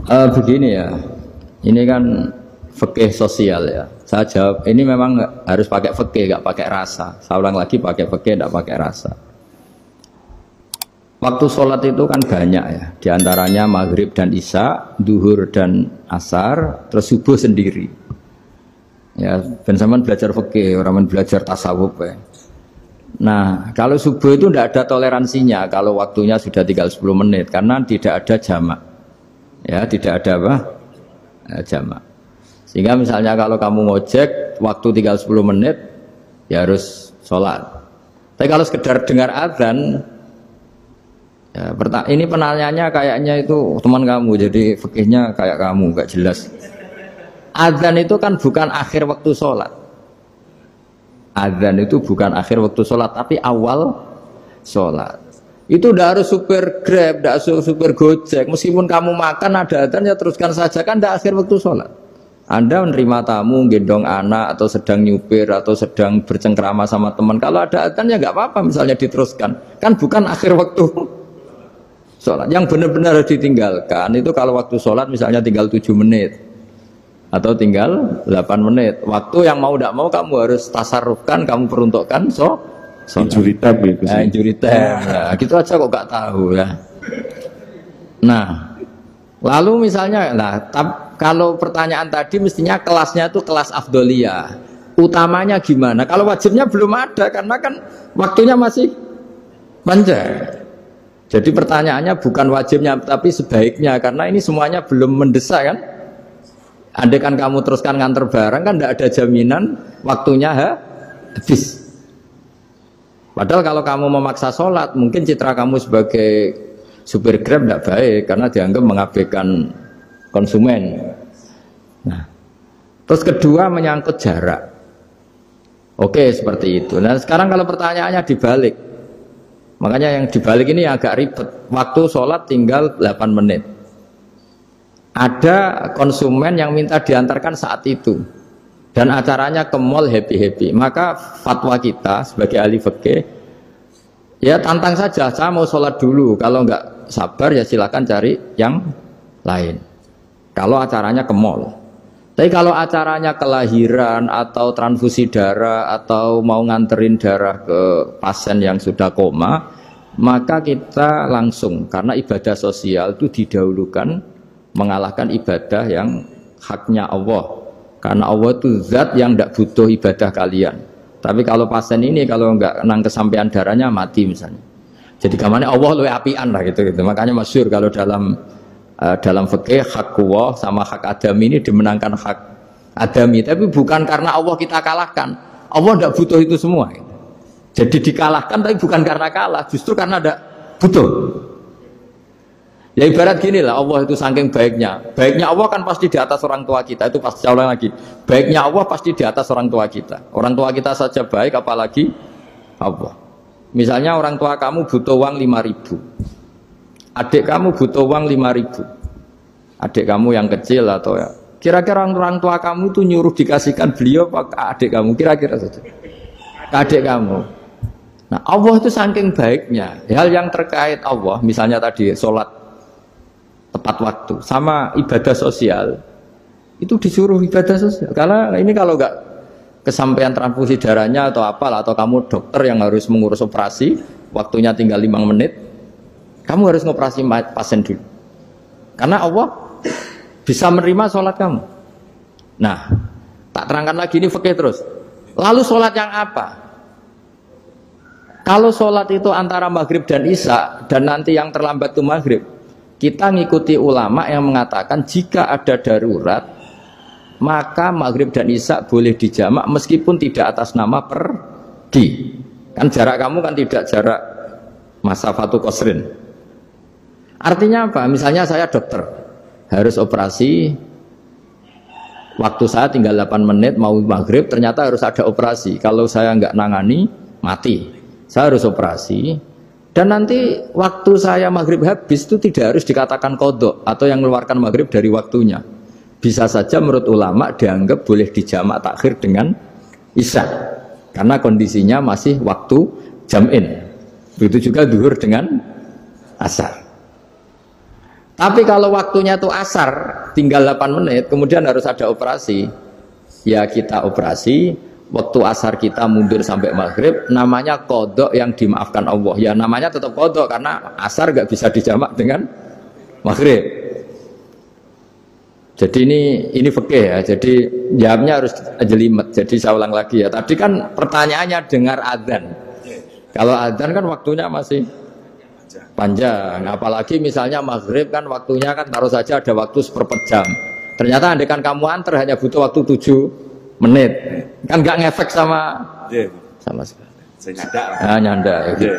Begini ya, ini kan fikih sosial ya. Saya jawab, ini memang harus pakai fikih, nggak pakai rasa. Saya ulang lagi, pakai fikih, nggak pakai rasa. Waktu sholat itu kan banyak ya, diantaranya maghrib dan isya, duhur dan asar, terus subuh sendiri. Ya, ben sampean belajar fikih, orang belajar tasawuf ya. Nah, kalau subuh itu tidak ada toleransinya kalau waktunya sudah tinggal 10 menit karena tidak ada jamak. Ya, tidak ada apa? Jamak. Sehingga misalnya kalau kamu ngojek waktu tinggal 10 menit ya harus sholat. Tapi kalau sekedar dengar azan ya, ini penanyanya kayaknya itu teman kamu, jadi fikihnya kayak kamu, nggak jelas. Azan itu kan bukan akhir waktu sholat. Azan itu bukan akhir waktu sholat, tapi awal sholat. Itu udah harus super Grab, udah harus super Gojek. Meskipun kamu makan ada azan ya teruskan saja, kan udah akhir waktu sholat. Anda menerima tamu, gendong anak, atau sedang nyupir, atau sedang bercengkrama sama teman. Kalau ada azan ya nggak apa-apa, misalnya diteruskan. Kan bukan akhir waktu sholat. Yang benar-benar harus ditinggalkan itu kalau waktu sholat misalnya tinggal 7 menit. Atau tinggal 8 menit. Waktu yang mau tidak mau kamu harus tasarrufkan, kamu peruntukkan injury time gitu sih. Injury time. Nah, gitu aja kok gak tahu ya. Nah, lalu misalnya kalau pertanyaan tadi mestinya kelasnya itu kelas afdoliyah. Utamanya gimana? Kalau wajibnya belum ada karena kan waktunya masih panjang. Jadi pertanyaannya bukan wajibnya tapi sebaiknya karena ini semuanya belum mendesak kan? Andai kan kamu teruskan nganter barang kan tidak ada jaminan waktunya habis. Padahal kalau kamu memaksa sholat, mungkin citra kamu sebagai supir Grab tidak baik karena dianggap mengabaikan konsumen. Nah, terus kedua menyangkut jarak. Oke, seperti itu. Nah, sekarang kalau pertanyaannya dibalik, makanya yang dibalik ini agak ribet. Waktu sholat tinggal 8 menit. Ada konsumen yang minta diantarkan saat itu dan acaranya ke mall happy-happy, maka fatwa kita sebagai ahli fikih ya tantang saja, saya mau sholat dulu, kalau nggak sabar ya silakan cari yang lain kalau acaranya ke mall. Tapi kalau acaranya kelahiran atau transfusi darah atau mau nganterin darah ke pasien yang sudah koma, maka kita langsung, karena ibadah sosial itu didahulukan mengalahkan ibadah yang haknya Allah, karena Allah itu zat yang tidak butuh ibadah kalian. Tapi kalau pasien ini kalau nggak nang kesampaian darahnya mati misalnya, jadi kamarnya Allah lebih apian lah gitu. Makanya masyhur kalau dalam fikih hak Allah sama hak adami ini dimenangkan hak adami, tapi bukan karena Allah kita kalahkan. Allah tidak butuh itu semua gitu. Jadi dikalahkan tapi bukan karena kalah, justru karena tidak butuh. Ya ibarat gini lah, Allah itu saking baiknya. Baiknya Allah kan pasti di atas orang tua kita. Itu pasti ulang lagi. Baiknya Allah pasti di atas orang tua kita. Orang tua kita saja baik, apalagi Allah. Misalnya orang tua kamu butuh uang 5.000. Adik kamu butuh uang 5.000. Adik kamu yang kecil atau ya. Kira-kira orang tua kamu tuh nyuruh dikasihkan beliau ke adik kamu. Kira-kira saja. Ke adik kamu. Nah Allah itu saking baiknya. Hal yang terkait Allah, misalnya tadi sholat tepat waktu sama ibadah sosial itu disuruh ibadah sosial karena ini kalau nggak kesampaian transfusi darahnya atau apalah atau kamu dokter yang harus mengurus operasi waktunya tinggal 5 menit kamu harus ngoperasi pasien dulu karena Allah bisa menerima sholat kamu. Nah tak terangkan lagi ini fikih terus. Lalu sholat yang apa? Kalau sholat itu antara maghrib dan isya dan nanti yang terlambat itu maghrib, kita ngikuti ulama yang mengatakan jika ada darurat maka maghrib dan isya boleh dijamak meskipun tidak atas nama pergi. Kan jarak kamu kan tidak jarak masafatu qasrin. Artinya apa? Misalnya saya dokter harus operasi, waktu saya tinggal 8 menit mau maghrib, ternyata harus ada operasi. Kalau saya nggak nangani mati, saya harus operasi. Dan nanti waktu saya maghrib habis itu tidak harus dikatakan qadha atau yang mengeluarkan maghrib dari waktunya. Bisa saja menurut ulama dianggap boleh dijamak takhir dengan isya. Karena kondisinya masih waktu jam'in. Begitu juga zuhur dengan asar. Tapi kalau waktunya itu asar, tinggal 8 menit, kemudian harus ada operasi. Ya kita operasi, waktu asar kita mundur sampai maghrib, namanya kodok yang dimaafkan Allah. Ya namanya tetap kodok, karena asar gak bisa dijamak dengan maghrib. Jadi ini fikih ya, jadi jawabnya harus jelimet. Jadi saya ulang lagi ya, tadi kan pertanyaannya dengar adzan. Kalau adzan kan waktunya masih panjang, apalagi misalnya maghrib kan waktunya kan taruh saja ada waktu seperempat jam. Ternyata andekan kamu antar hanya butuh waktu 7 menit, kan nggak ngefek sama sekali. Saya nyanda. Nyanda. Ya, gitu.